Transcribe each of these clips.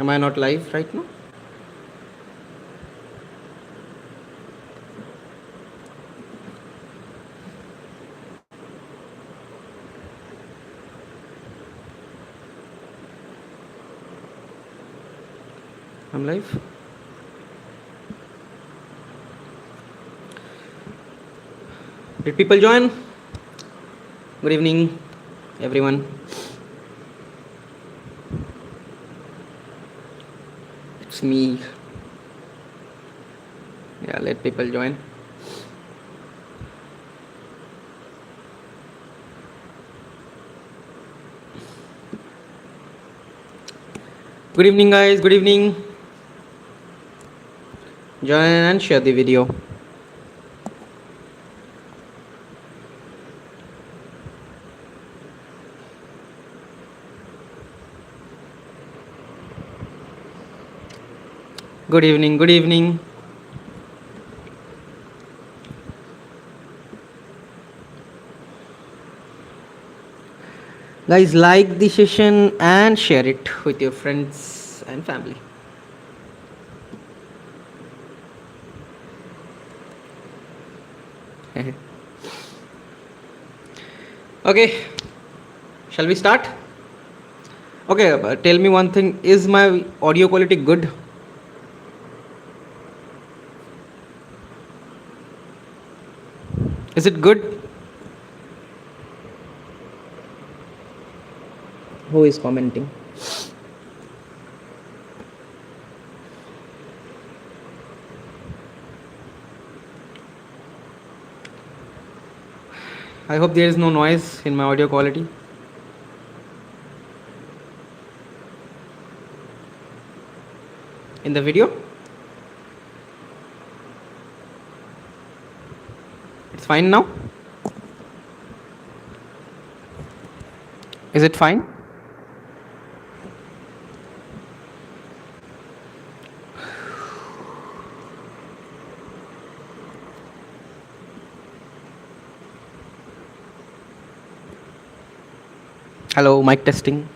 Am I not live right now? I'm live. Did people join? Good evening, everyone. It's me. Yeah, let people join. Good evening, guys. Good evening. Join and share the video. Good evening. Good evening. Guys, like the session and share it with your friends and family. Okay, shall we start? Okay, tell me one thing, is my audio quality good? Is it good? Who is commenting? I hope there is no noise in my audio quality. In the video? It's fine now? Is it fine? Hello, mic testing.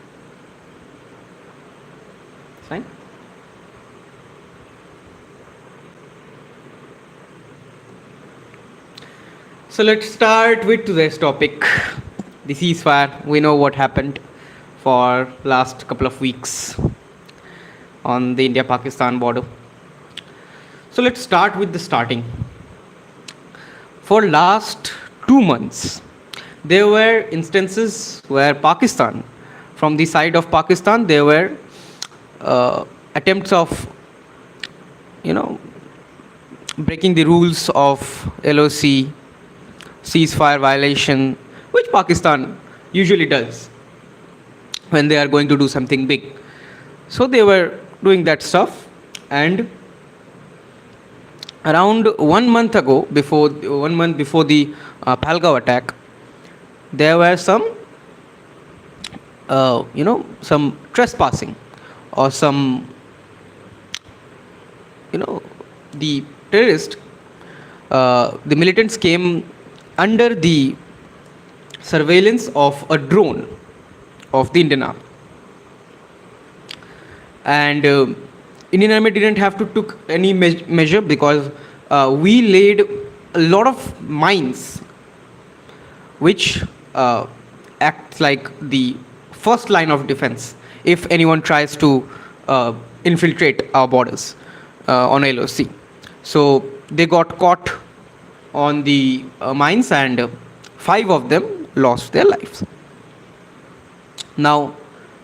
Fine. So let's start with today's topic, the ceasefire. We know what happened for last couple of weeks on the India-Pakistan border. So let's start with the starting. For last 2 months, there were instances where Pakistan, from the side of Pakistan, there were attempts of, breaking the rules of LoC, ceasefire violation, which Pakistan usually does when they are going to do something big. So they were doing that stuff, and around 1 month ago, 1 month before the Pahalgam attack, there were some trespassing or some, the terrorists, the militants came under the surveillance of a drone of the Indian Army. And Indian Army didn't have to took any measure because we laid a lot of mines which acts like the first line of defense if anyone tries to infiltrate our borders on LoC. So they got caught on the mines, and 5 of them lost their lives. Now,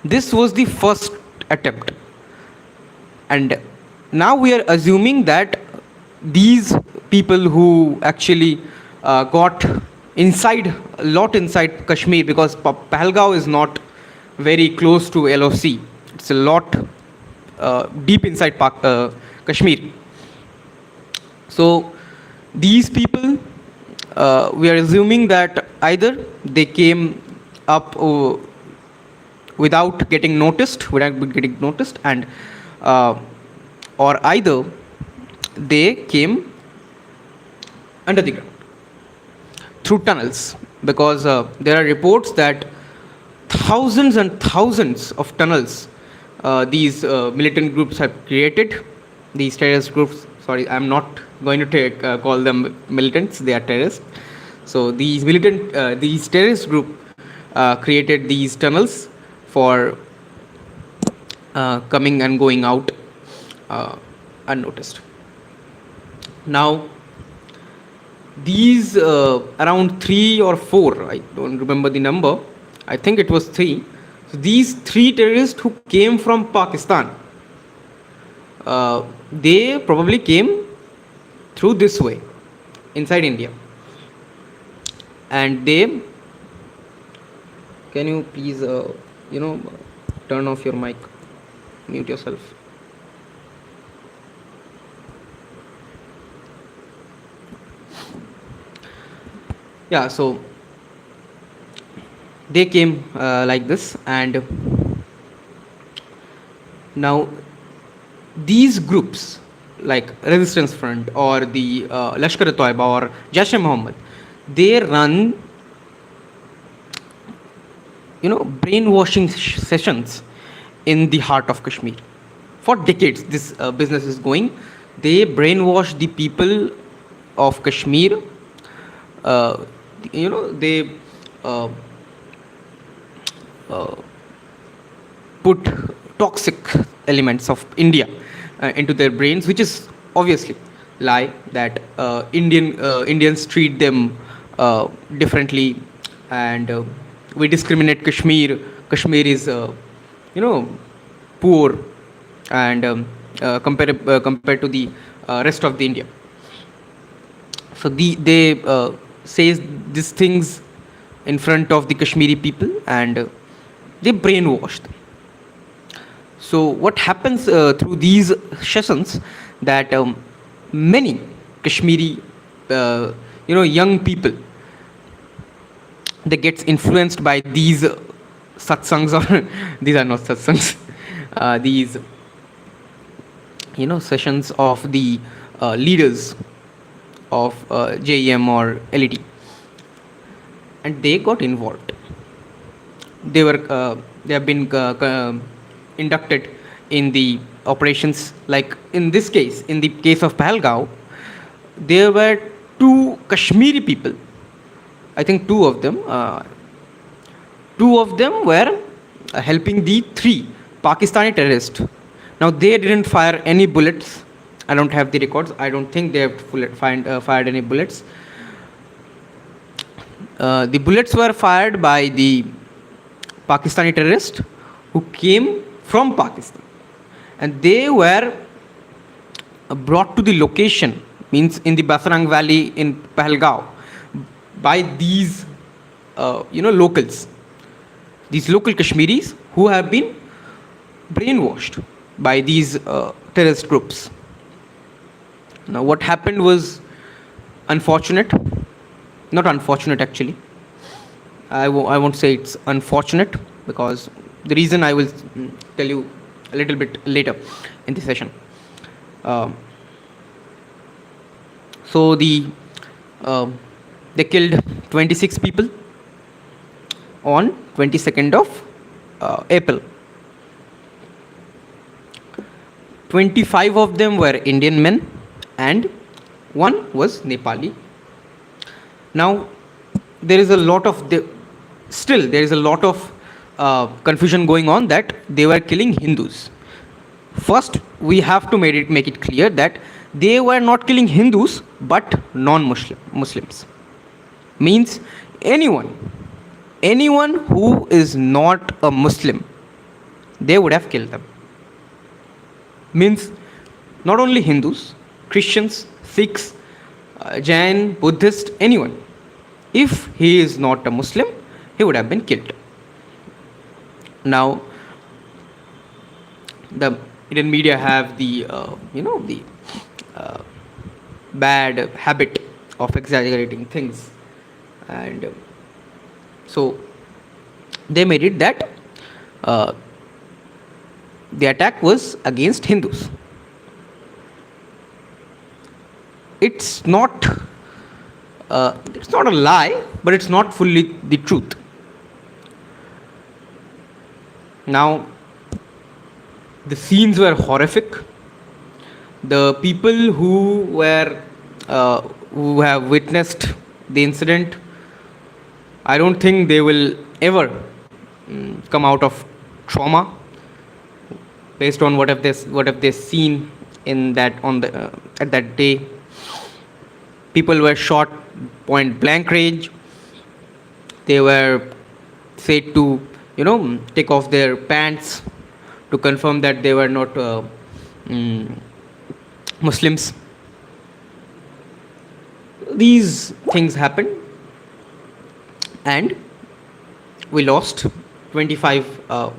this was the first attempt, and now we are assuming that these people who actually got inside Kashmir, because Pahalgam is not very close to LoC. It's a lot deep inside Kashmir. So these people, we are assuming that either they came up without getting noticed, and or either they came under the ground through tunnels, because there are reports that thousands and thousands of tunnels these militant groups have created. These terrorist groups, sorry, I'm not going to call them militants, they are terrorists. So these terrorist group created these tunnels for coming and going out unnoticed. Now, these around 3 or 4, I don't remember the number, I think it was 3. So these 3 terrorists who came from Pakistan, they probably came through this way inside India, and they, can you please turn off your mic, mute yourself. Yeah, so they came like this, and now these groups like Resistance Front or the Lashkar-e-Toiba or Jaish-e-Mohammed, they run brainwashing sessions in the heart of Kashmir. For decades this business is going. They brainwash the people of Kashmir. They put toxic elements of India into their brains, which is obviously lie, that Indians treat them differently, and we discriminate Kashmir. Kashmir is poor, and compared to the rest of the India. So they says these things in front of the Kashmiri people, and they brainwash them. So what happens through these sessions, that many Kashmiri young people, they gets influenced by these satsangs, or these are not satsangs, these sessions of the leaders of JEM or LET, and they got involved. They have been inducted in the operations. Like in this case, in the case of Pahalgam, there were 2 Kashmiri people. I think 2 of them. 2 of them were helping the 3 Pakistani terrorists. Now they didn't fire any bullets. I don't have the records. I don't think they have fired any bullets. The bullets were fired by the Pakistani terrorists who came from Pakistan, and they were brought to the location, means in the Basrang Valley in Pahalgam, by these locals, these local Kashmiris who have been brainwashed by these terrorist groups. Now what happened was unfortunate. Not unfortunate, actually. I won't say it's unfortunate, because the reason I will tell you a little bit later in the session. So they killed 26 people on 22nd of April. 25 of them were Indian men, and 1 was Nepali. Now there is a lot of confusion going on that they were killing Hindus. First, we have to make it clear that they were not killing Hindus but non-Muslims. Means anyone who is not a Muslim, they would have killed them. Means not only Hindus, Christians, Sikhs, Jain, Buddhist, anyone. If he is not a Muslim, he would have been killed. Now, the Indian media have the bad habit of exaggerating things, and so they made it that the attack was against Hindus. It's not a lie, but it's not fully the truth. Now, The scenes were horrific. The people who have witnessed the incident, I don't think they will ever come out of trauma based on what have they seen in that on the at that day. People were shot point blank range. They were said to, take off their pants to confirm that they were not Muslims. These things happened, and we lost 25 of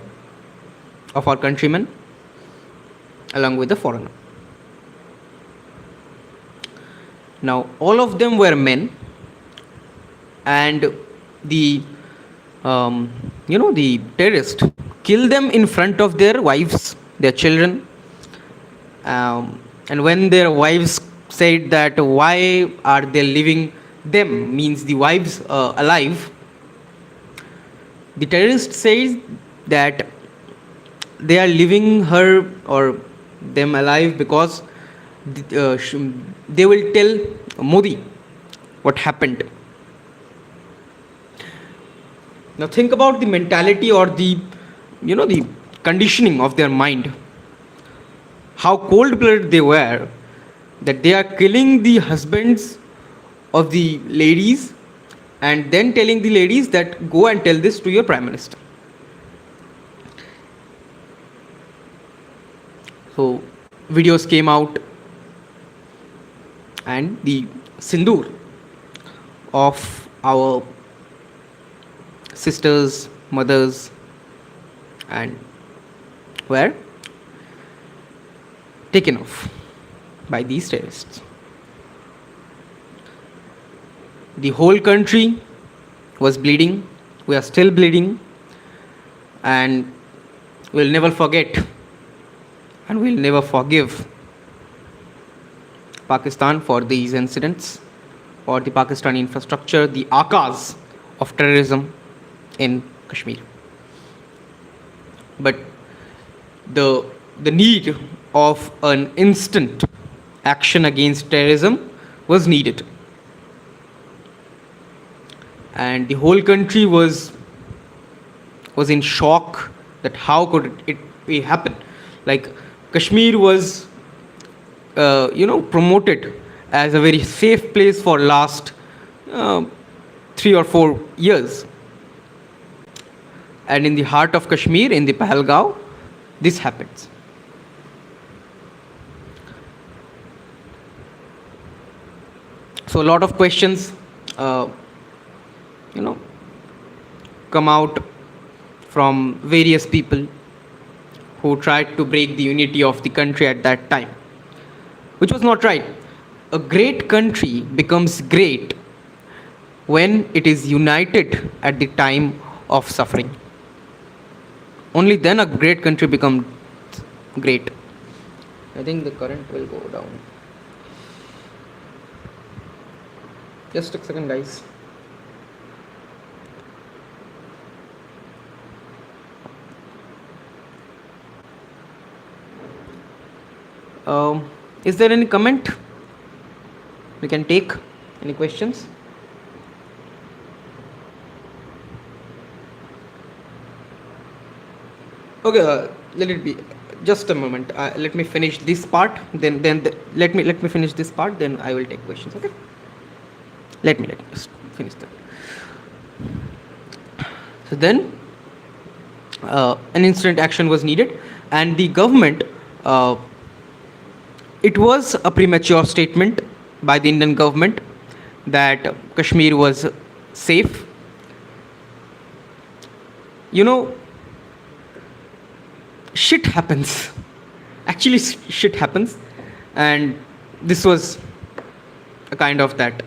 our countrymen along with the foreigner. Now, all of them were men, and the the terrorist killed them in front of their wives, their children, and when their wives said that why are they leaving them, means the wives alive, the terrorist says that they are leaving her or them alive because they will tell Modi what happened. Now think about the mentality or the conditioning of their mind. How cold-blooded they were, that they are killing the husbands of the ladies and then telling the ladies that go and tell this to your prime minister. So videos came out, and the sindoor of our sisters, mothers, and were taken off by these terrorists. The whole country was bleeding. We are still bleeding, and we'll never forget and we'll never forgive Pakistan for these incidents or the Pakistani infrastructure, the Akas of terrorism in Kashmir. But the need of an instant action against terrorism was needed. And the whole country was in shock that how could it happen. Like, Kashmir was promoted as a very safe place for last 3 or 4 years. And in the heart of Kashmir, in the Pahalgam, this happens. So a lot of questions come out from various people who tried to break the unity of the country at that time, which was not right. A great country becomes great when it is united at the time of suffering. Only then a great country becomes great. I think the current will go down. Just a second, guys. Is there any comment we can take? Any questions? Okay, let it be. Just a moment. Let me finish this part. Then let me finish this part. Then I will take questions. Okay. Let me just finish that. So then, an instant action was needed, and the government. It was a premature statement by the Indian government that Kashmir was safe. Shit happens. Actually, shit happens. And this was a kind of that.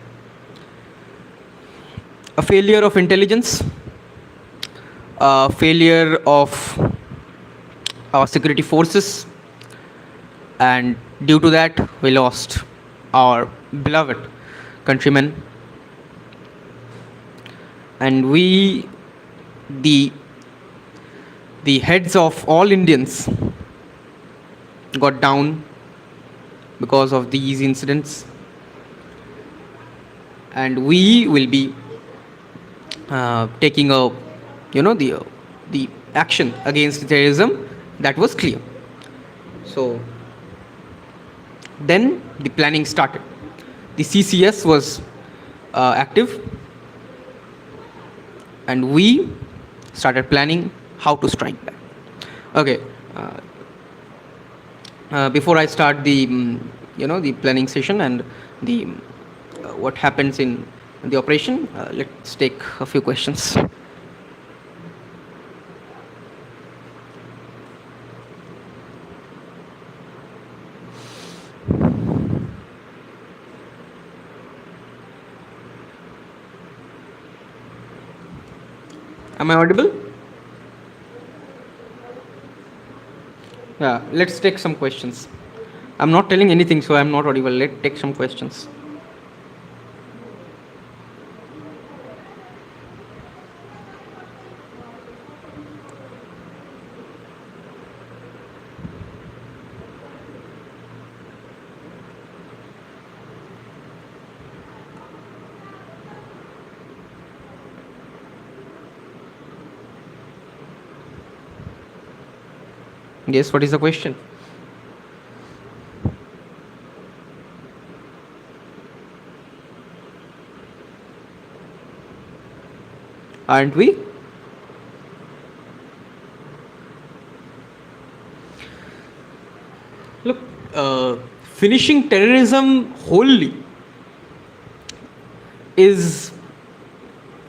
A failure of intelligence, a failure of our security forces, and due to that, we lost our beloved countrymen. And we, the heads of all Indians, got down because of these incidents, and we will be taking a, the action against terrorism. That was clear. So then the planning started. The CCS was active, and we started planning how to strike back. Okay. Before I start the the planning session and the what happens in the operation, let's take a few questions. Am I audible? Yeah, let's take some questions. I'm not telling anything, so I'm not audible. Let's take some questions. Yes, what is the question? Aren't we? Look, finishing terrorism wholly is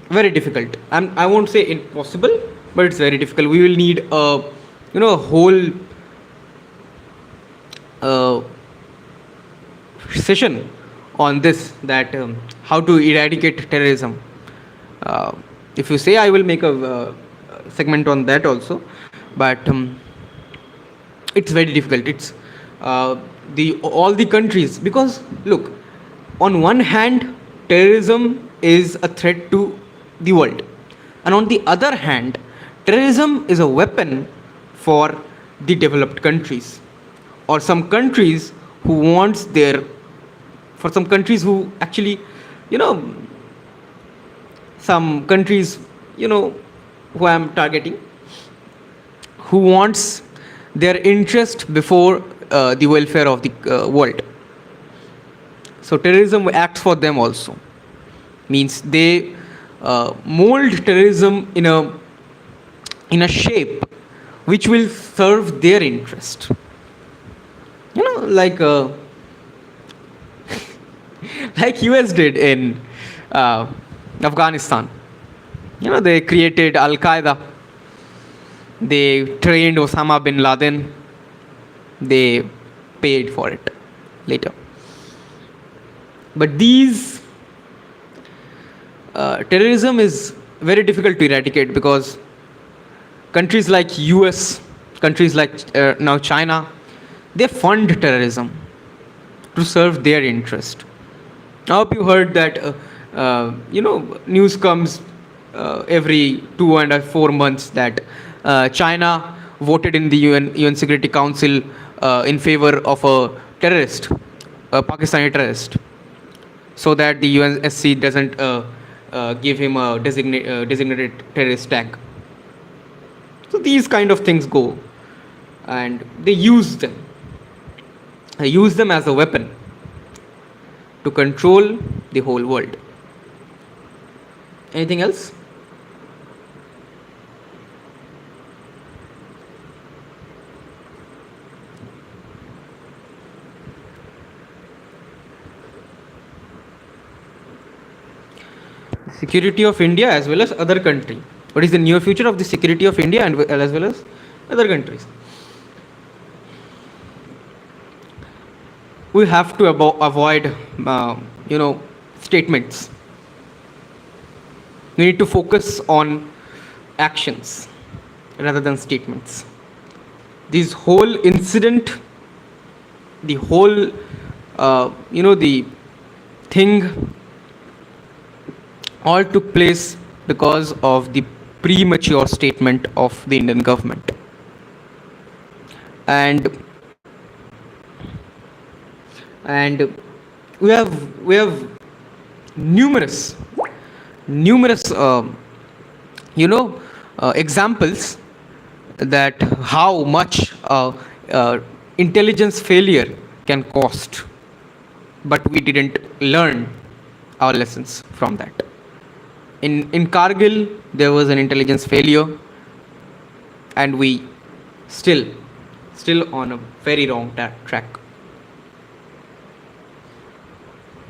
very difficult. I won't say impossible, but it's very difficult. We will need a whole session on this, that how to eradicate terrorism. If you say, I will make a segment on that also, but it's very difficult. It's all the countries, because look, on one hand, terrorism is a threat to the world, and on the other hand, terrorism is a weapon for the developed countries, or some countries who wants their, for some countries who actually, some countries, who I am targeting, who wants their interest before the welfare of the world. So terrorism acts for them also. Means they mold terrorism in a shape which will serve their interest. Like like US did in Afghanistan. They created Al Qaeda. They trained Osama bin Laden. They paid for it later. But these terrorism is very difficult to eradicate, because countries like US, countries like now China, they fund terrorism to serve their interest. I hope you heard that news comes every 2 and 4 months that China voted in the UN Security Council in favor of a terrorist, a Pakistani terrorist, so that the UNSC doesn't give him a designated terrorist tag. So these kind of things go, and they use them. They use them as a weapon to control the whole world. Anything else? Security of India as well as other country. What is the near future of the security of India and as well as other countries? We have to avoid, statements. We need to focus on actions rather than statements. This whole incident, the whole, the thing, all took place because of the premature statement of the Indian government. And and we have numerous examples that how much intelligence failure can cost, but we didn't learn our lessons from that. In Kargil, there was an intelligence failure, and we still on a very wrong track.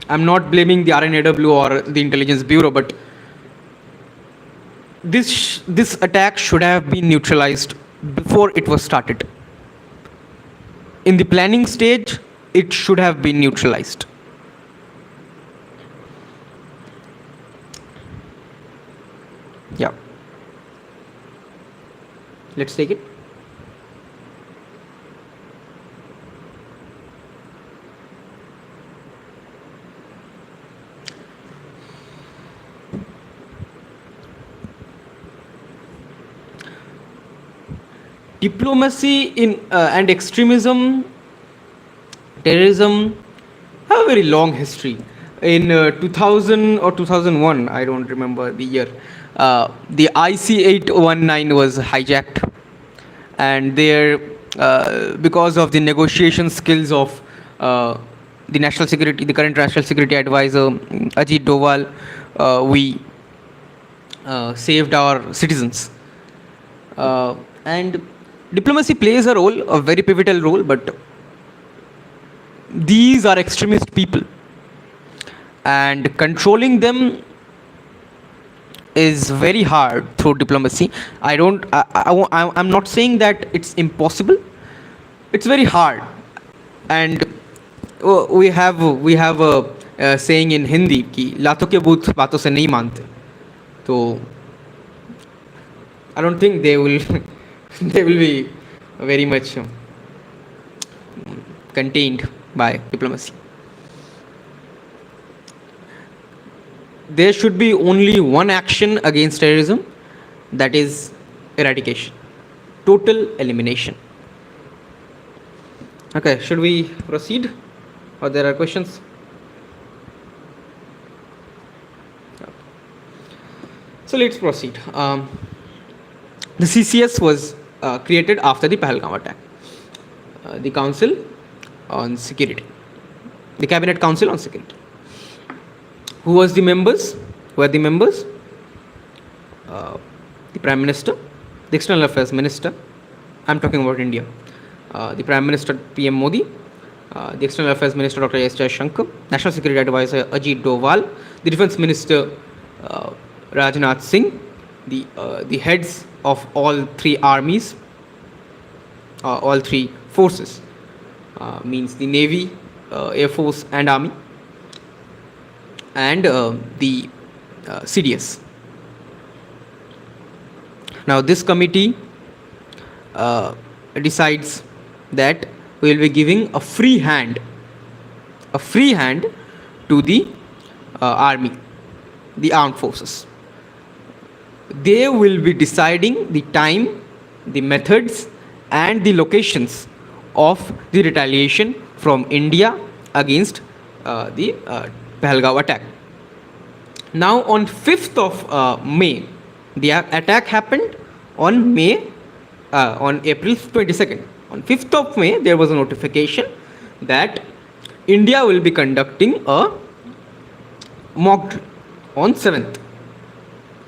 I'm not blaming the RNAW or the Intelligence Bureau, but this attack should have been neutralized before it was started. In the planning stage, it should have been neutralized. Yeah. Let's take it. Diplomacy and extremism, terrorism have a very long history. In 2000 or 2001, I don't remember the year, the IC-819 was hijacked, and there, because of the negotiation skills of the current national security advisor Ajit Doval, we saved our citizens. And diplomacy plays a very pivotal role, but these are extremist people, and controlling them is very hard through diplomacy. I'm not saying that it's impossible. It's very hard, and we have a saying in Hindi कि लातों के भूत बातों से नहीं मानते. So I don't think they will be very much contained by diplomacy. There should be only one action against terrorism, that is eradication, total elimination. Okay, should we proceed, or there are questions? So let's proceed. The CCS was created after the Pahalgam attack. The Council on Security, the Cabinet Council on Security. Who were the members? The Prime Minister, the External Affairs Minister. I'm talking about India. The Prime Minister PM Modi, the External Affairs Minister Dr. S. Jaishankar, National Security Advisor Ajit Doval, the Defence Minister Rajnath Singh, the heads of all three armies, all three forces, means the Navy, Air Force and Army, and the CDS. Now this committee decides that we will be giving a free hand to the army, the armed forces. They will be deciding the time, the methods and the locations of the retaliation from India against the Pahalgam attack. Now on 5th of May, the attack happened on April 22nd. On 5th of May, there was a notification that India will be conducting a mock drill on 7th.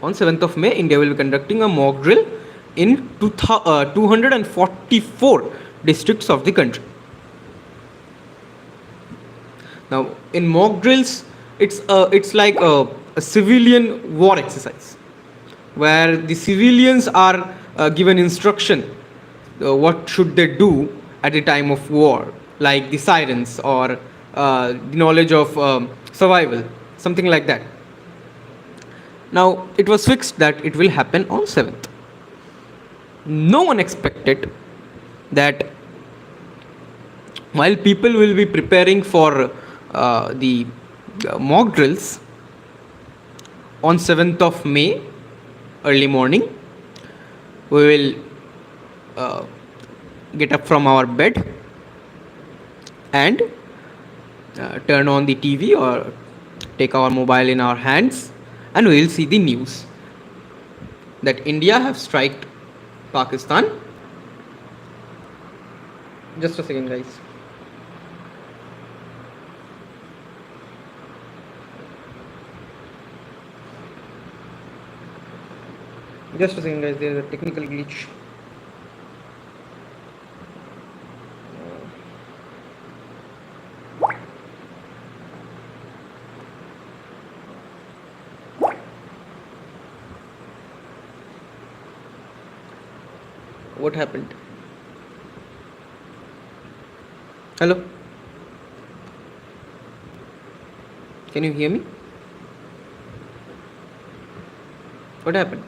On 7th of May, India will be conducting a mock drill in 244 districts of the country. Now, in mock drills, it's like a civilian war exercise, where the civilians are given instruction what should they do at the time of war, like the sirens or the knowledge of survival, something like that. Now, it was fixed that it will happen on 7th. No one expected that while people will be preparing for the mock drills on 7th of May, early morning, we will get up from our bed and turn on the TV or take our mobile in our hands, and we will see the news that India have striked Pakistan. Just a second, guys. Just a second, guys. There is a technical glitch. What happened? Hello? Can you hear me? What happened?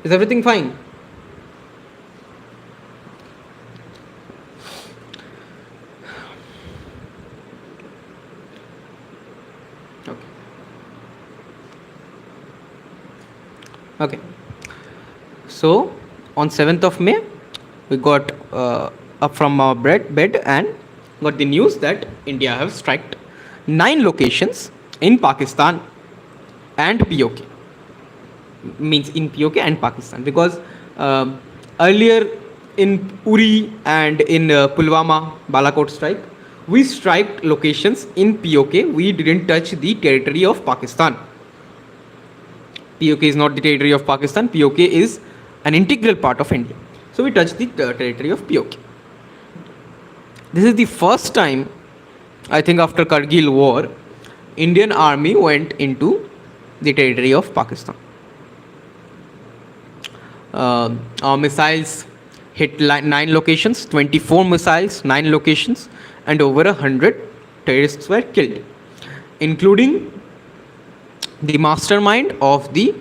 Is everything fine? Okay. So on 7th of May, we got up from our bed and got the news that India have struck 9 locations in Pakistan and POK. Means in POK and Pakistan, because earlier in Uri and in Pulwama, Balakot strike, we struck locations in POK. We didn't touch the territory of Pakistan. POK is not the territory of Pakistan. POK is an integral part of India. So we touched the territory of POK. This is the first time, I think after Kargil war, Indian army went into the territory of Pakistan. Our missiles hit 9 locations, 24 missiles, 9 locations, and over 100 terrorists were killed, including the mastermind of the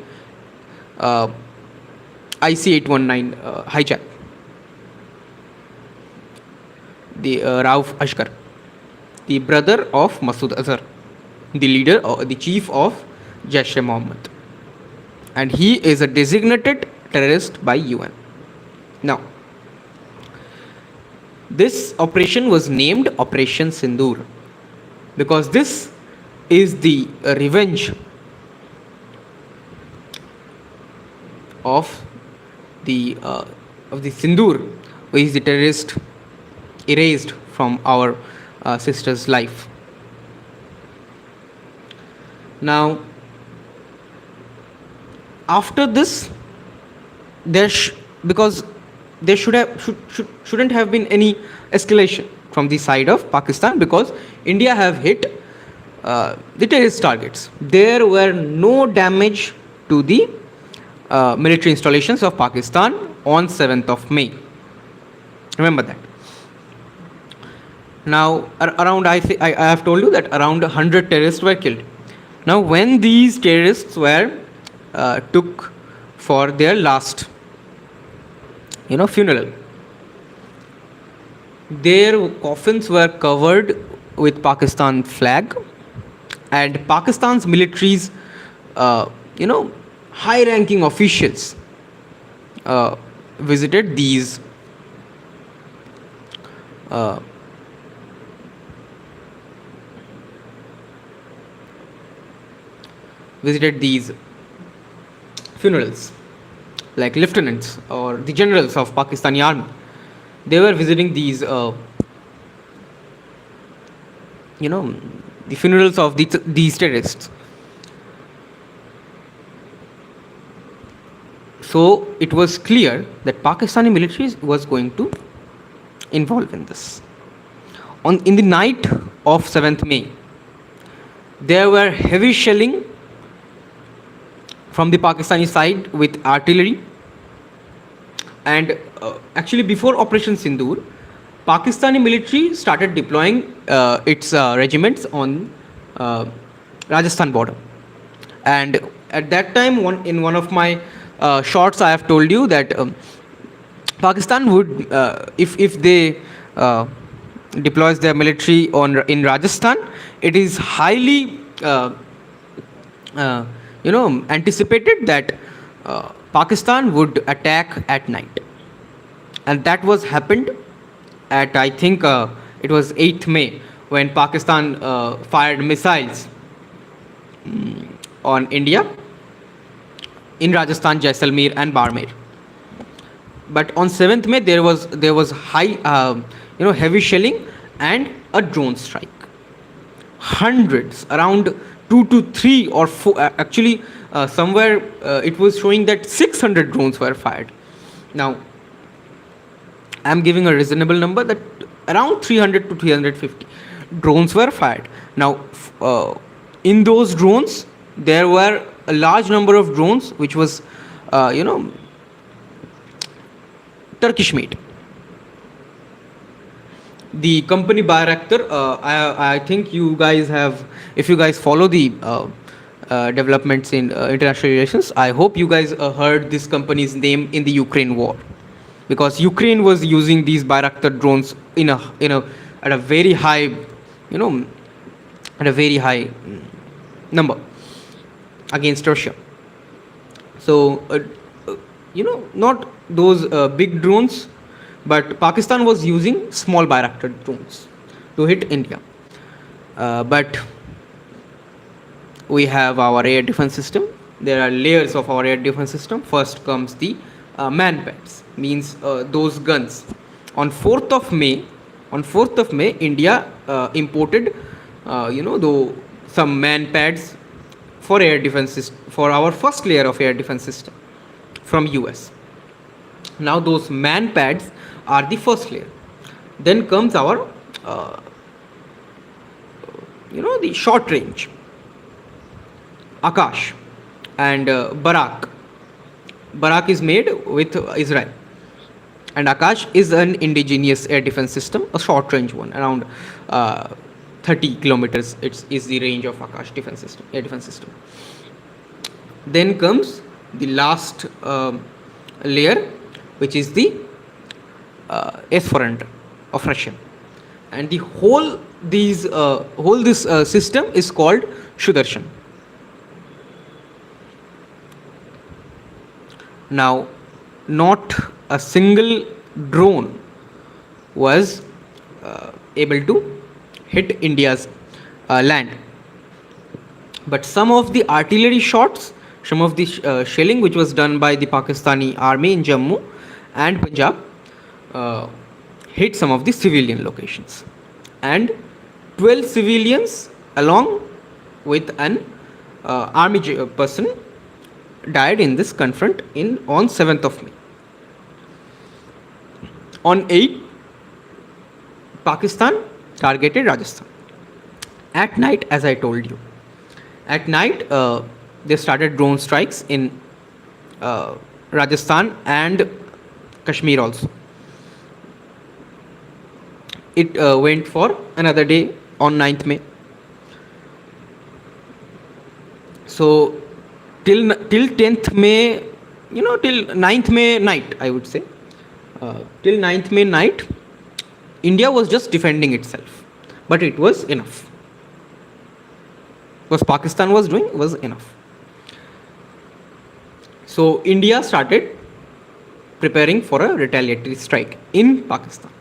IC-819 hijack, the Rauf Ashkar, the brother of Masood Azhar, the leader or the chief of Jaish-e-Mohammed, and he is a designated terrorist by UN. Now, this operation was named Operation Sindoor because this is the revenge of the Sindoor, which is the terrorist erased from our sister's life. Now, after this, because there shouldn't have been any escalation from the side of Pakistan, because India have hit the terrorist targets. There were no damage to the military installations of Pakistan on 7th of May. Remember that. Now, around I have told you that around 100 terrorists were killed. Now, when these terrorists were took for their last funeral, their coffins were covered with Pakistan flag, and Pakistan's military's high-ranking officials visited these funerals, like lieutenants or the generals of Pakistani army. They were visiting these the funerals of these terrorists. So it was clear that Pakistani military was going to involve in this. In the night of 7th May, there were heavy shelling from the Pakistani side with artillery, and actually before Operation Sindoor, Pakistani military started deploying its regiments on Rajasthan border. And at that time, in one of my shorts, I have told you that Pakistan would, if they deploys their military in Rajasthan, it is highly anticipated that Pakistan would attack at night, and that was happened at, I think, it was 8th May, when Pakistan fired missiles on India in Rajasthan, Jaisalmer, and Barmer. But on 7th May there was high, heavy shelling and a drone strike. Hundreds, around 2 to 3 or 4. Actually, somewhere it was showing that 600 drones were fired. Now, I'm giving a reasonable number, that around 300 to 350 drones were fired. Now, in those drones, there were a large number of drones which was, Turkish made. The company Bayraktar, I think you guys have, if you guys follow the developments in international relations, I hope you guys heard this company's name in the Ukraine war, because Ukraine was using these Bayraktar drones at a very high, number against Russia. So, not those big drones, but Pakistan was using small Bayraktar drones to hit India. But we have our air defense system. There are layers of our air defense system. First comes the man-pads, means those guns. On 4th of May, India imported, some man-pads for air defense for our first layer of air defense system from US. Now those man-pads are the first layer. Then comes our, the short range, Akash and Barak. Barak is made with Israel, and Akash is an indigenous air defense system, a short range one, around 30 kilometers. It is the range of Akash air defense system. Then comes the last layer, which is the S-400 of Russia, and the whole this system is called Sudarshan. Now, not a single drone was able to hit India's land, but some of the artillery shots, some of the shelling which was done by the Pakistani army in Jammu and Punjab hit some of the civilian locations, and 12 civilians along with an army person died in this confront on 7th of May. On 8th, Pakistan targeted Rajasthan. At night, as I told you, at night they started drone strikes in Rajasthan and Kashmir also. It went for another day on 9th May. So till 10th May, till 9th May night, I would say, till 9th May night, India was just defending itself, but it was enough. What Pakistan was doing was enough. So India started preparing for a retaliatory strike in Pakistan.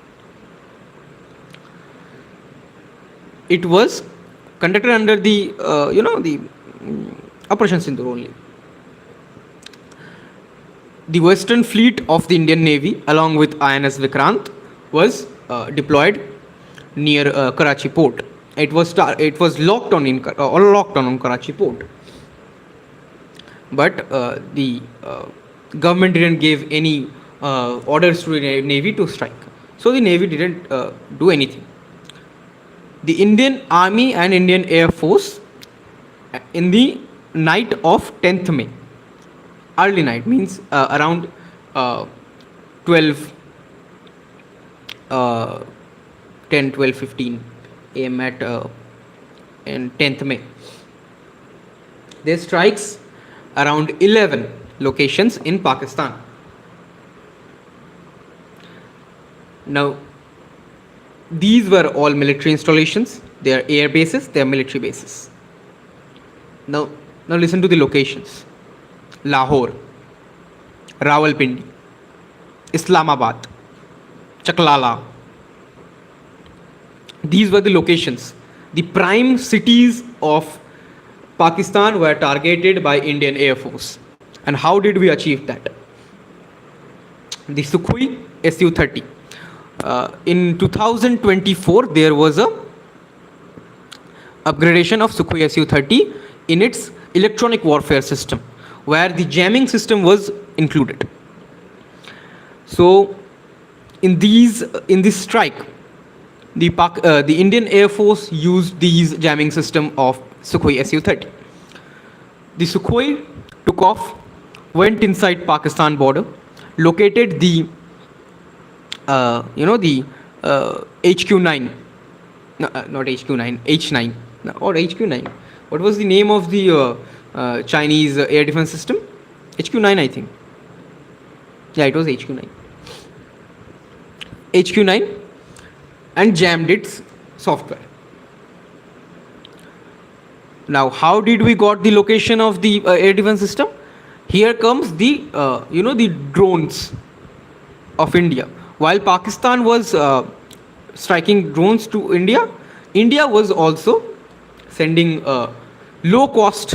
It was conducted under the, the Operation Sindoor only. The Western Fleet of the Indian Navy, along with INS Vikrant, was deployed near Karachi port. It was locked on Karachi port, but the government didn't give any orders to the Navy to strike. So the Navy didn't do anything. The Indian Army and Indian Air Force, in the night of 10th May, early night, means around 12, 15 a.m. at in 10th May, they strikes around 11 locations in Pakistan. Now, these were all military installations. They are air bases, they are military bases. Now listen to the locations. Lahore, Rawalpindi, Islamabad, Chaklala. These were the locations. The prime cities of Pakistan were targeted by Indian Air Force. And how did we achieve that? The Sukhoi Su-30. In 2024, there was a upgradation of Sukhoi Su-30 in its electronic warfare system, where the jamming system was included. So, in this strike, the Indian Air Force used these jamming system of Sukhoi Su-30. The Sukhoi took off, went inside Pakistan border, located the HQ9, no, not HQ9, H9, or HQ9. What was the name of the Chinese air defense system? HQ9, I think. Yeah, it was HQ9. HQ9, and jammed its software. Now, how did we got the location of the air defense system? Here comes the the drones of India. While Pakistan was striking drones to India, India was also sending low cost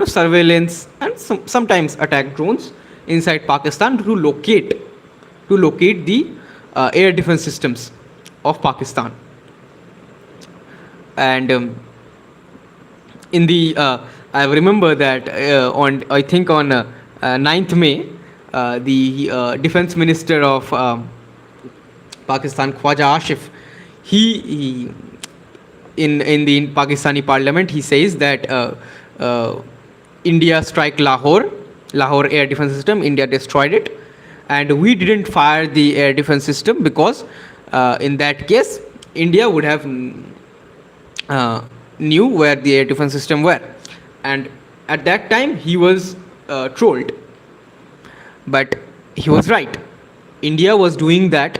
surveillance and sometimes attack drones inside Pakistan to locate the air defense systems of Pakistan. And in the I remember that on 9th May, the defense minister of Pakistan, Khwaja Asif, he in the Pakistani parliament, he says that India strike Lahore air defense system, India destroyed it, and we didn't fire the air defense system because in that case India would have knew where the air defense system were. And at that time he was trolled, but he was right. India was doing that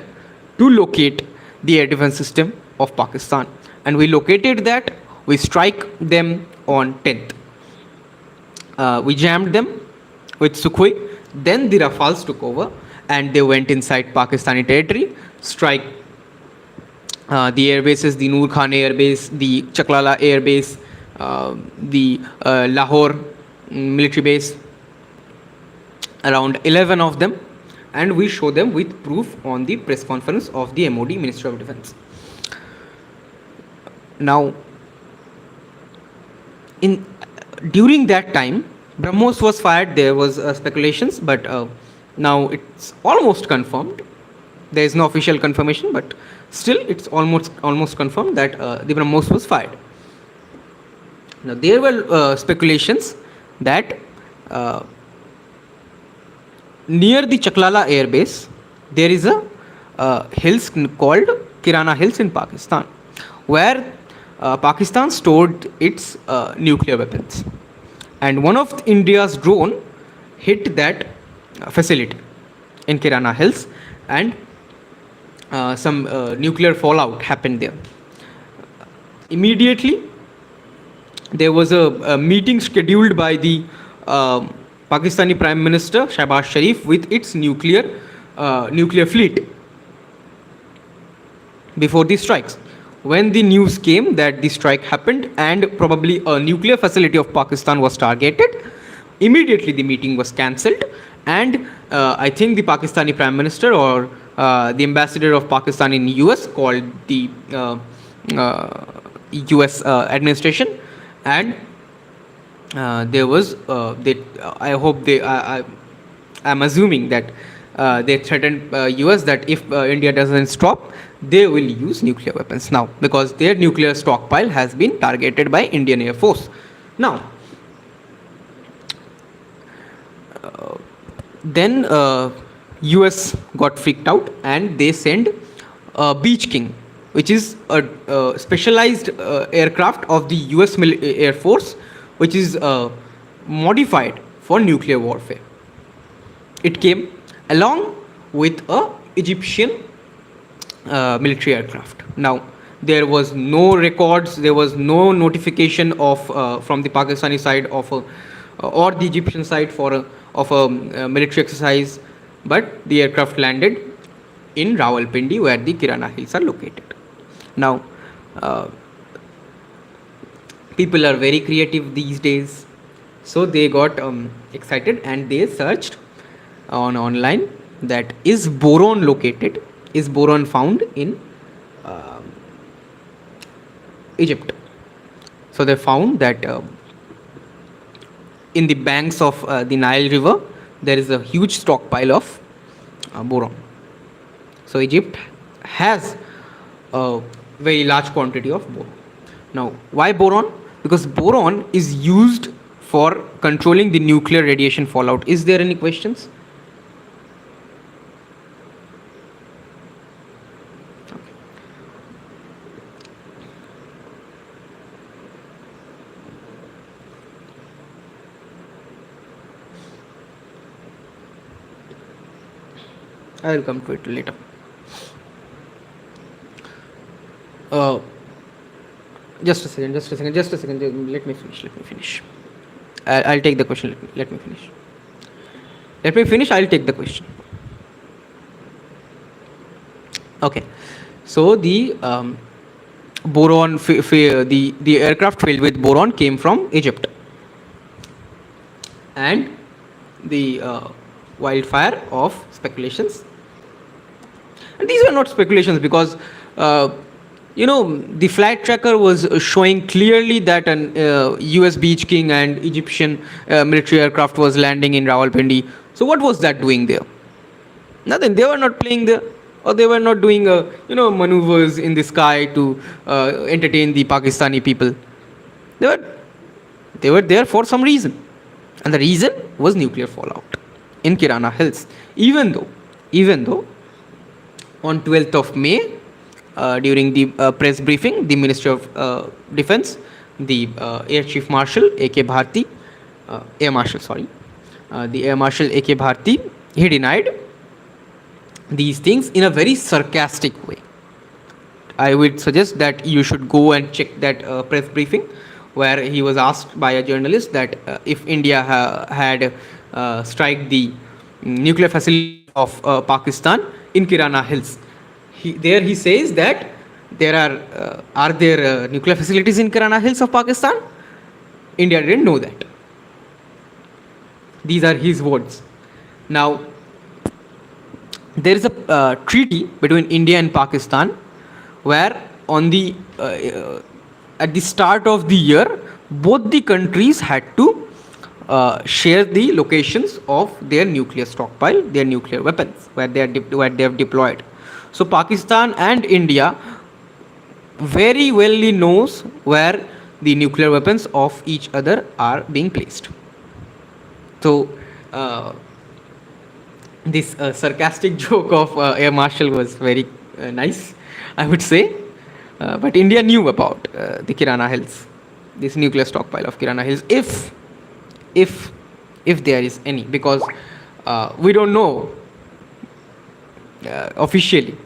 to locate the air defense system of Pakistan, and we located that. We strike them on 10th. We jammed them with Sukhoi. Then the Rafales took over and they went inside Pakistani territory, strike the air bases, the Noor Khan air base, the Chaklala air base, the Lahore military base, around 11 of them, and we show them with proof on the press conference of the MOD, Ministry of Defense. Now, during that time, BrahMos was fired. There was speculations, but now it's almost confirmed. There is no official confirmation, but still it's almost confirmed that the BrahMos was fired. Now, there were speculations that near the Chaklala air base there is a hills called Kirana Hills in Pakistan, where Pakistan stored its nuclear weapons, and one of India's drone hit that facility in Kirana Hills, and some nuclear fallout happened there. Immediately there was a meeting scheduled by the Pakistani Prime Minister Shehbaz Sharif with its nuclear fleet before the strikes. When the news came that the strike happened and probably a nuclear facility of Pakistan was targeted, immediately the meeting was cancelled, and I think the Pakistani Prime Minister or the ambassador of Pakistan in US called the US administration, and there was I'm assuming that they threatened US that if India doesn't stop, they will use nuclear weapons now, because their nuclear stockpile has been targeted by Indian Air Force. Now, then US got freaked out and they sent Beach King, which is a specialized aircraft of the US Air Force, which is modified for nuclear warfare. It came along with a Egyptian military aircraft. Now, there was no records, there was no notification of from the Pakistani side of or the Egyptian side of a military exercise, but the aircraft landed in Rawalpindi, where the Kirana Hills are located. Now, people are very creative these days, so they got excited and they searched online that is boron located, is boron found in Egypt. So they found that in the banks of the Nile River there is a huge stockpile of boron. So Egypt has a very large quantity of boron. Now, why boron? Because boron is used for controlling the nuclear radiation fallout. Is there any questions? I will come to it later. Just a second. Let me finish. I'll take the question. Let me finish. I'll take the question. Okay. So the boron, the aircraft filled with boron came from Egypt, and the wildfire of speculations. And these were not speculations, because the flight tracker was showing clearly that an US Beach King and Egyptian military aircraft was landing in Rawalpindi. So what was that doing there? Nothing. They were not playing there, or they were not doing maneuvers in the sky to entertain the Pakistani people. They were there for some reason, and the reason was nuclear fallout in Kirana Hills. Even though on 12th of May, during the press briefing, the Minister of Defense, the Air Chief Marshal A.K. Bharti, Air Marshal A.K. Bharti, he denied these things in a very sarcastic way. I would suggest that you should go and check that press briefing, where he was asked by a journalist that if India had strike the nuclear facility of Pakistan in Kirana Hills, he says that there are there nuclear facilities in Kirana Hills of Pakistan? India didn't know that. These are his words. Now, there is a treaty between India and Pakistan, where on the at the start of the year, both the countries had to share the locations of their nuclear stockpile, their nuclear weapons, where they have deployed. So Pakistan and India very well knows where the nuclear weapons of each other are being placed. So this sarcastic joke of Air Marshal was very nice, I would say. But India knew about the Kirana Hills, this nuclear stockpile of Kirana Hills, if there is any, because we don't know officially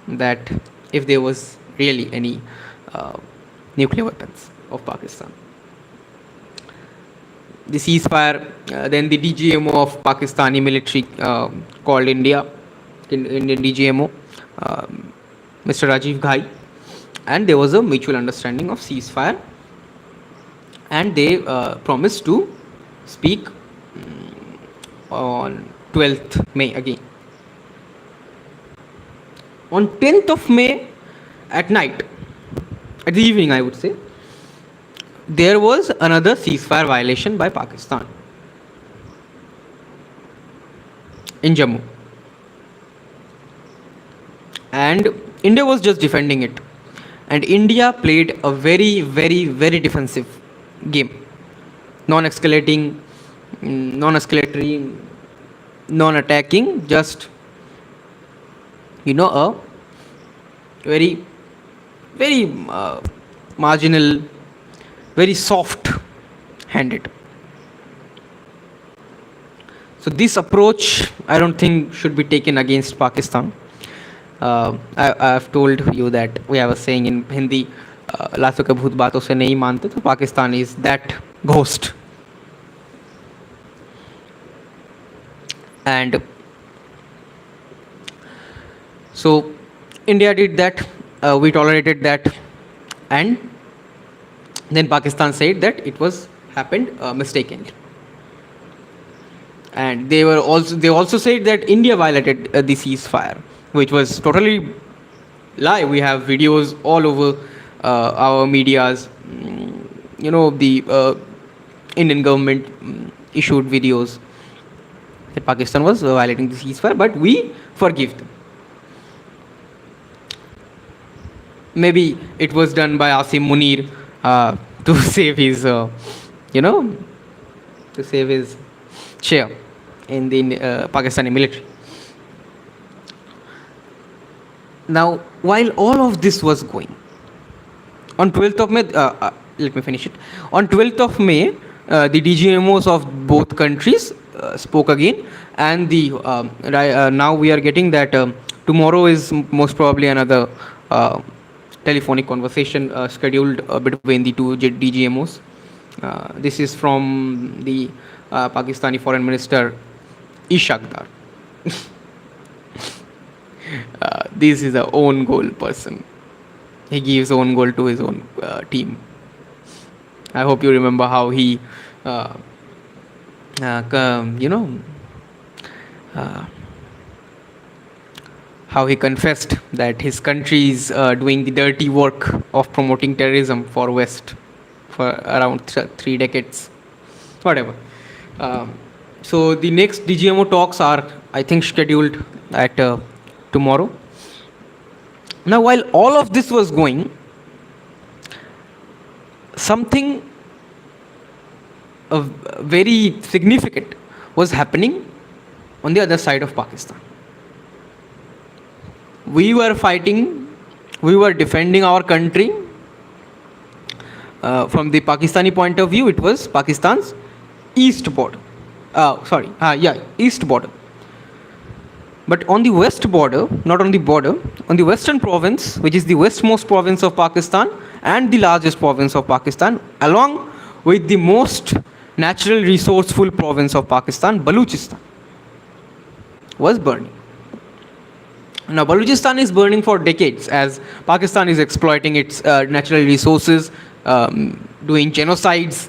that if there was really any nuclear weapons of Pakistan. The ceasefire, then the DGMO of Pakistani military called Indian DGMO, Mr. Rajiv Ghai, and there was a mutual understanding of ceasefire, and they promised to speak on 12th May again. On 10th of May at night, at the evening I would say, there was another ceasefire violation by Pakistan in Jammu, and India was just defending it, and India played a very, very, very defensive game, non-escalatory, non-attacking, just a very, very marginal, very soft-handed. So this approach, I don't think, should be taken against Pakistan. I have told you that we have a saying in Hindi, लाशों के भूत बातों से नहीं मानते, तो Pakistan is that ghost. And so India did that, we tolerated that, and then Pakistan said that it was happened mistakenly. And they also said that India violated the ceasefire, which was totally lie. We have videos all over our medias. The Indian government issued videos that Pakistan was violating the ceasefire, but we forgive them. Maybe it was done by Asim Munir to save his, to save his chair in the Pakistani military. Now, while all of this was going, on 12th of May, let me finish it. On 12th of May, the DGMOs of both countries spoke again, and now we are getting that tomorrow is most probably another telephonic conversation scheduled between the two DGMOs. This is from the Pakistani Foreign Minister Ishaq Dar. This is a own goal person. He gives own goal to his own team. I hope you remember how he, how he confessed that his country is doing the dirty work of promoting terrorism for West for around 3 decades. Whatever. So the next DGMO talks are, I think, scheduled at tomorrow. Now, while all of this was going, something very significant was happening on the other side of Pakistan. We were fighting, we were defending our country. From the Pakistani point of view, it was Pakistan's east border. East border. But on the west border, not on the border, on the western province, which is the westmost province of Pakistan and the largest province of Pakistan, along with the most natural resourceful province of Pakistan, Balochistan, was burning. Now, Balochistan is burning for decades as Pakistan is exploiting its natural resources, doing genocides,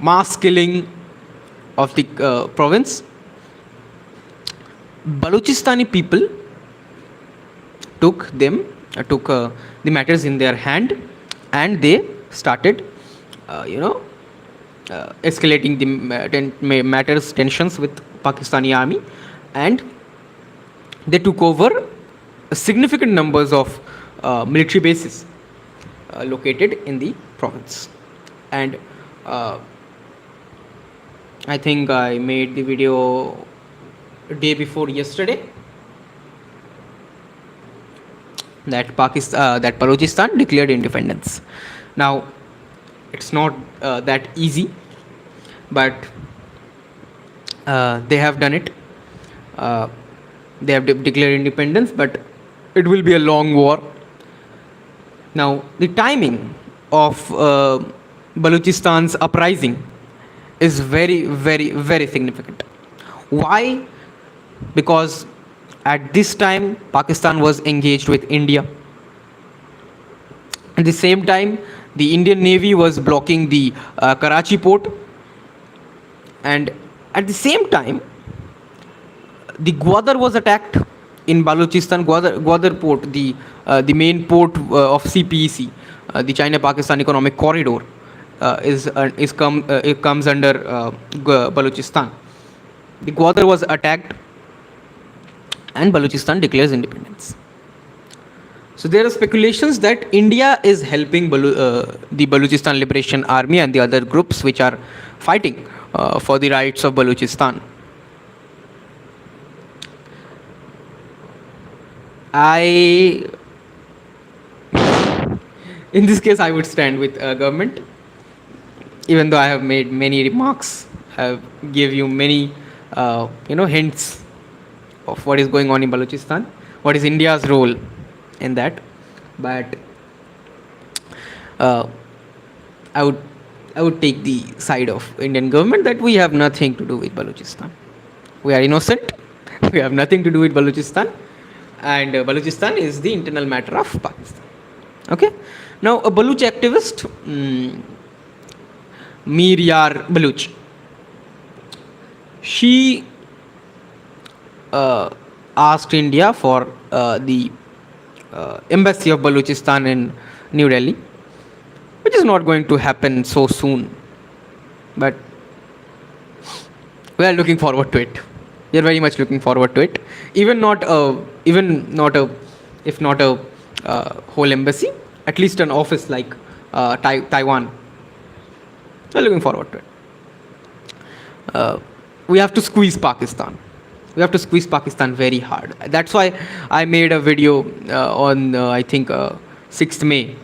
mass killing of the province. Balochistan people took the matters in their hand, and they started, escalating the tensions with Pakistani army, and they took over significant numbers of military bases located in the province. And I think I made the video day before yesterday that Balochistan declared independence. Now, it's not that easy, but they have done it. They have declared independence, but it will be a long war. Now, the timing of Balochistan's uprising is very, very, very significant. Why? Because at this time, Pakistan was engaged with India. At the same time, the Indian Navy was blocking the Karachi port. And at the same time, the Gwadar was attacked in Balochistan. Gwadar port, the main port of CPEC, the China-Pakistan Economic Corridor, it comes under Balochistan. The Gwadar was attacked, and Balochistan declares independence. So there are speculations that India is helping the Balochistan Liberation Army and the other groups which are fighting for the rights of Balochistan. In this case, I would stand with government, even though I have made many remarks, have give you many, hints of what is going on in Balochistan, what is India's role in that. But I would take the side of Indian government that we have nothing to do with Balochistan. We are innocent. We have nothing to do with Balochistan, and Balochistan is the internal matter of Pakistan. Okay. Now, a Baluch activist, Mir Yar Baluch, she asked India for the embassy of Balochistan in New Delhi, which is not going to happen so soon, but we are looking forward to it. We are very much looking forward to it. Even not a, if not a whole embassy, at least an office like Taiwan. We are looking forward to it. We have to squeeze Pakistan. We have to squeeze Pakistan very hard. That's why I made a video on I think 6th May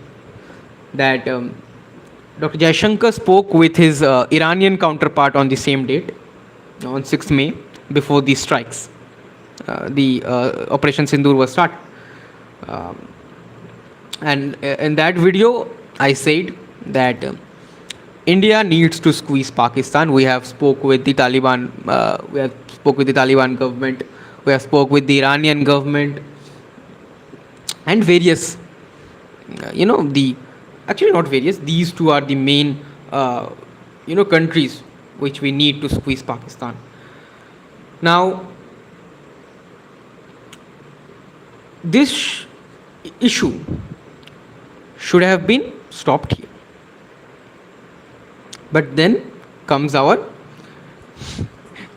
that Dr. Jaishankar spoke with his Iranian counterpart on the same date, on 6th May, before the strikes. The Operation Sindoor was started. And in that video, I said that India needs to squeeze Pakistan. We have spoke with the Taliban. We have spoke with the Taliban government. We have spoke with the Iranian government and various. Actually not various. These two are the main countries which we need to squeeze Pakistan. Now, this issue should have been stopped here. But then comes our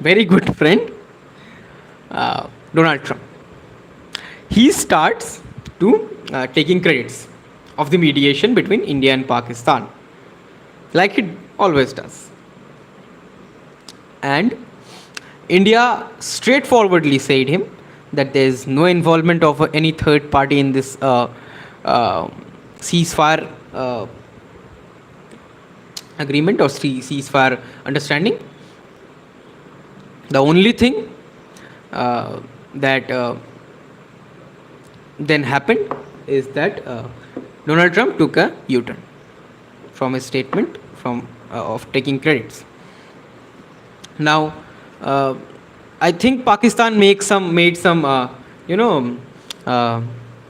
very good friend, Donald Trump. He starts to taking credits of the mediation between India and Pakistan, like it always does. And India straightforwardly said him that there is no involvement of any third party in this ceasefire agreement or ceasefire understanding. The only thing that then happened is that Donald Trump took a U-turn from his statement of taking credits. Now, I think Pakistan made some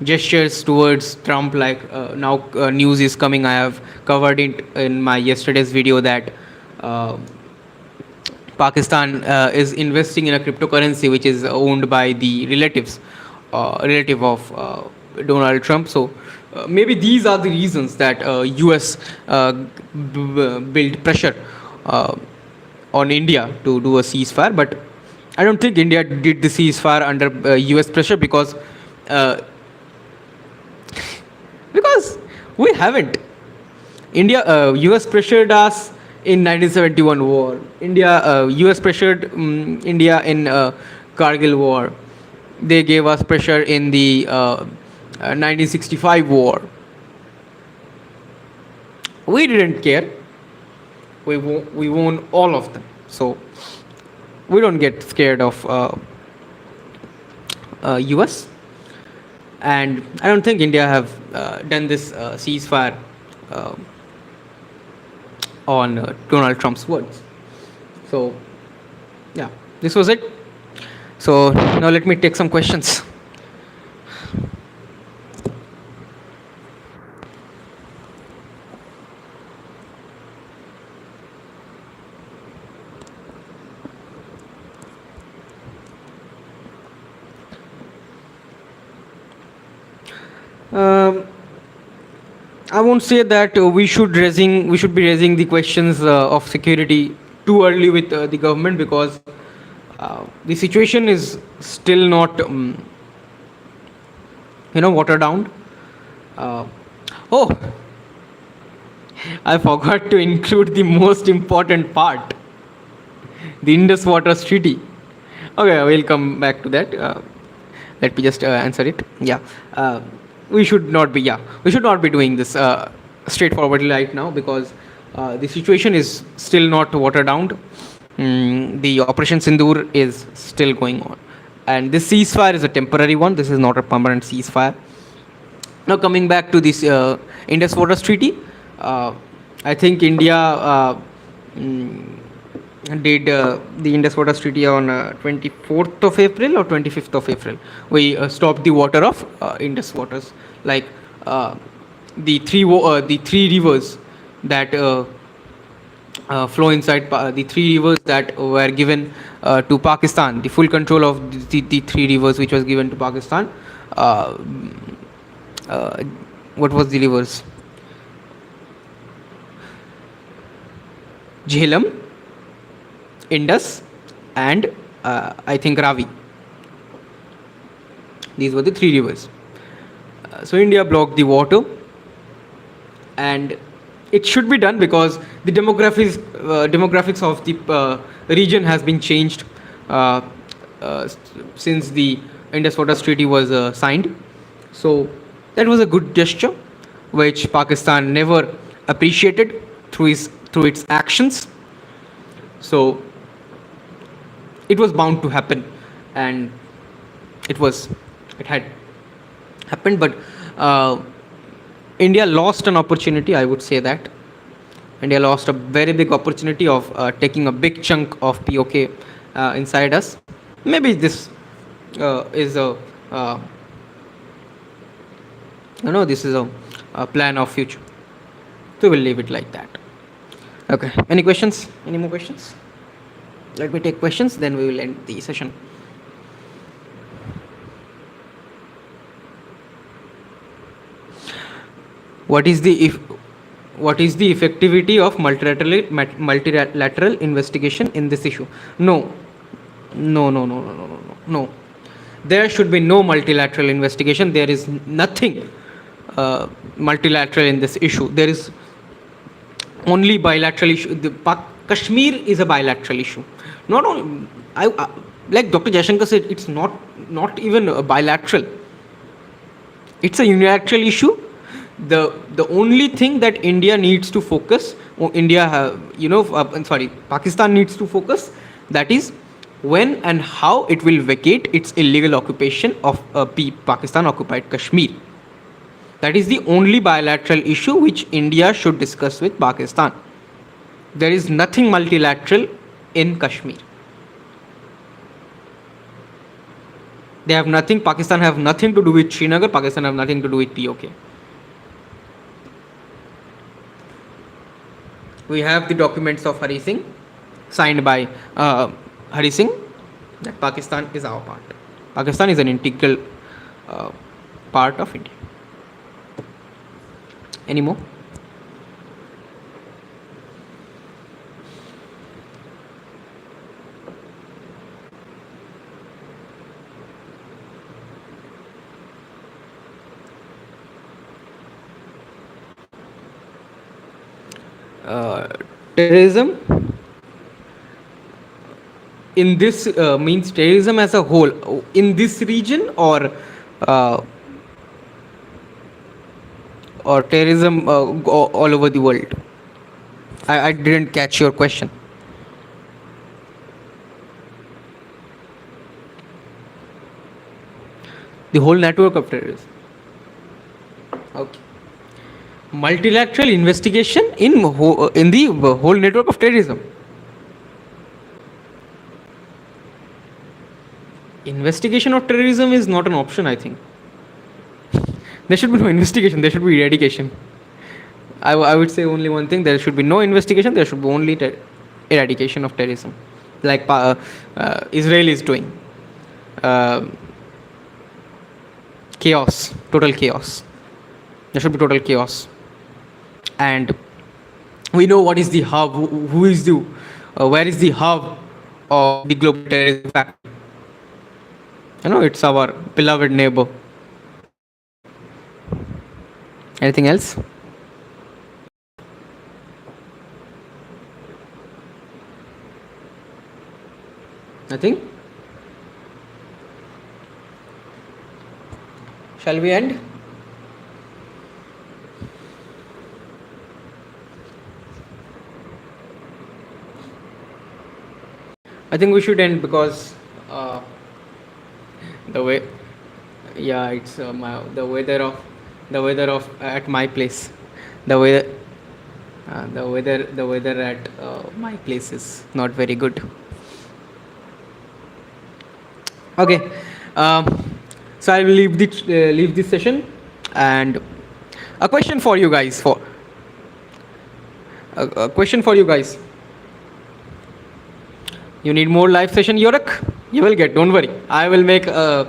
gestures towards Trump, like now news is coming. I have covered it in my yesterday's video that Pakistan is investing in a cryptocurrency which is owned by the relative of Donald Trump. So maybe these are the reasons that US built pressure on India to do a ceasefire. But I don't think India did the ceasefire under US pressure because we haven't. US pressured us in 1971 war. US pressured India in Kargil war. They gave us pressure in the 1965 war. We didn't care. We won all of them. So we don't get scared of US. And I don't think India have done this ceasefire on Donald Trump's words. So yeah, this was it. So now let me take some questions. I won't say that we should be raising the questions of security too early with the government, because the situation is still not watered down. I forgot to include the most important part, the Indus Waters Treaty. Okay, we'll come back to that. Let me just answer it. Yeah. We should not be doing this straightforwardly right now, because the situation is still not watered down. The Operation Sindoor is still going on, and this ceasefire is a temporary one. This is not a permanent ceasefire. Now, coming back to this Indus Waters Treaty, I think India did the Indus Waters Treaty on 24th of April or 25th of April. We stopped the water of Indus waters, like the three rivers that flow inside the three rivers that were given to Pakistan. The full control of the three rivers which was given to Pakistan. Uh, what was the rivers? Jhelum, Indus, and I think Ravi. These were the three rivers. So India blocked the water, and it should be done because the demographics of the region has been changed since the Indus Waters Treaty was signed. So that was a good gesture, which Pakistan never appreciated through its actions. So it was bound to happen, and it had happened. But India lost an opportunity. I would say that India lost a very big opportunity of taking a big chunk of POK inside us. Maybe this is a this is a plan of future. So we'll leave it like that. Okay. Any questions? Any more questions? Let me take questions, then we will end the session. What is the effectivity of multilateral investigation in this issue? No. There should be no multilateral investigation. There is nothing multilateral in this issue. There is only bilateral issue. Kashmir is a bilateral issue. Not only, like Dr. Jaishankar said, it's not even a bilateral. It's a unilateral issue. The only thing that India needs to focus, Pakistan needs to focus, that is when and how it will vacate its illegal occupation of Pakistan occupied Kashmir. That is the only bilateral issue which India should discuss with Pakistan. There is nothing multilateral in Kashmir. They have nothing. Pakistan have nothing to do with Srinagar. Pakistan have nothing to do with POK. We have the documents of Hari Singh, signed by Hari Singh, that Pakistan is our part. Pakistan is an integral part of India. Any more? Terrorism in this means terrorism as a whole in this region, or terrorism all over the world. I didn't catch your question. The whole network of terrorism. Okay. Multilateral investigation in the whole network of terrorism. Investigation of terrorism is not an option, I think. There should be no investigation, there should be eradication. I would say only one thing: there should be no investigation, there should be only eradication of terrorism, like Israel is doing. Chaos, total chaos. There should be total chaos. And we know what is the hub, who is the, where is the hub of the global terrorism factor. It's our beloved neighbor. Anything else? Nothing? Shall we end? I think we should end because the way, yeah, it's the weather of at my place, the weather The weather at my place is not very good. Okay, um, so I will leave this session, and a question for you guys. For a question for you guys. You need more live session, Yorak? You will get. Don't worry. I will make. I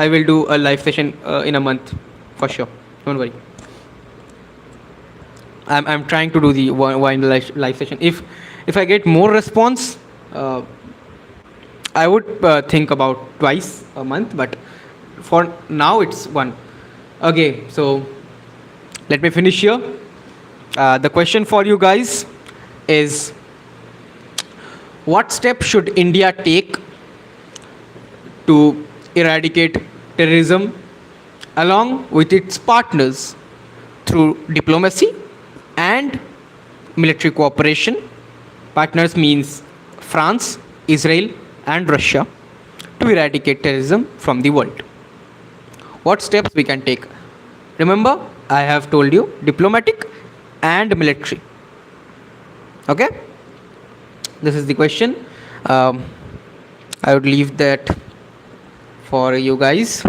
will do a live session in a month, for sure. Don't worry. I'm trying to do the one live session. If I get more response, I would think about twice a month. But for now, it's one. Okay. So let me finish here. The question for you guys is: what steps should India take to eradicate terrorism along with its partners through diplomacy and military cooperation? Partners means France, Israel, and Russia, to eradicate terrorism from the world. What steps we can take? Remember, I have told you diplomatic and military. Okay? This is the question. I would leave that for you guys.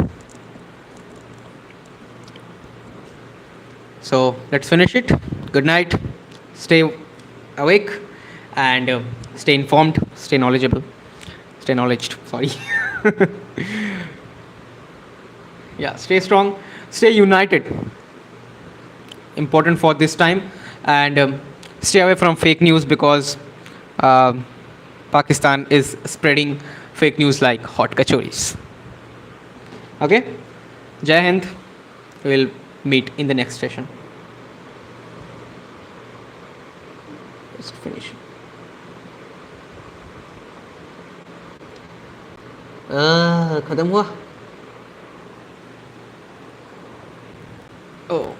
So let's finish it. Good night. Stay awake and stay informed, stay knowledgeable, stay knowledged. Sorry. Yeah, stay strong, stay united. Important for this time, and stay away from fake news, because Pakistan is spreading fake news like hot kachoris. Okay? Jai Hind. We'll meet in the next session. Let's finish. खत्म हुआ? Oh.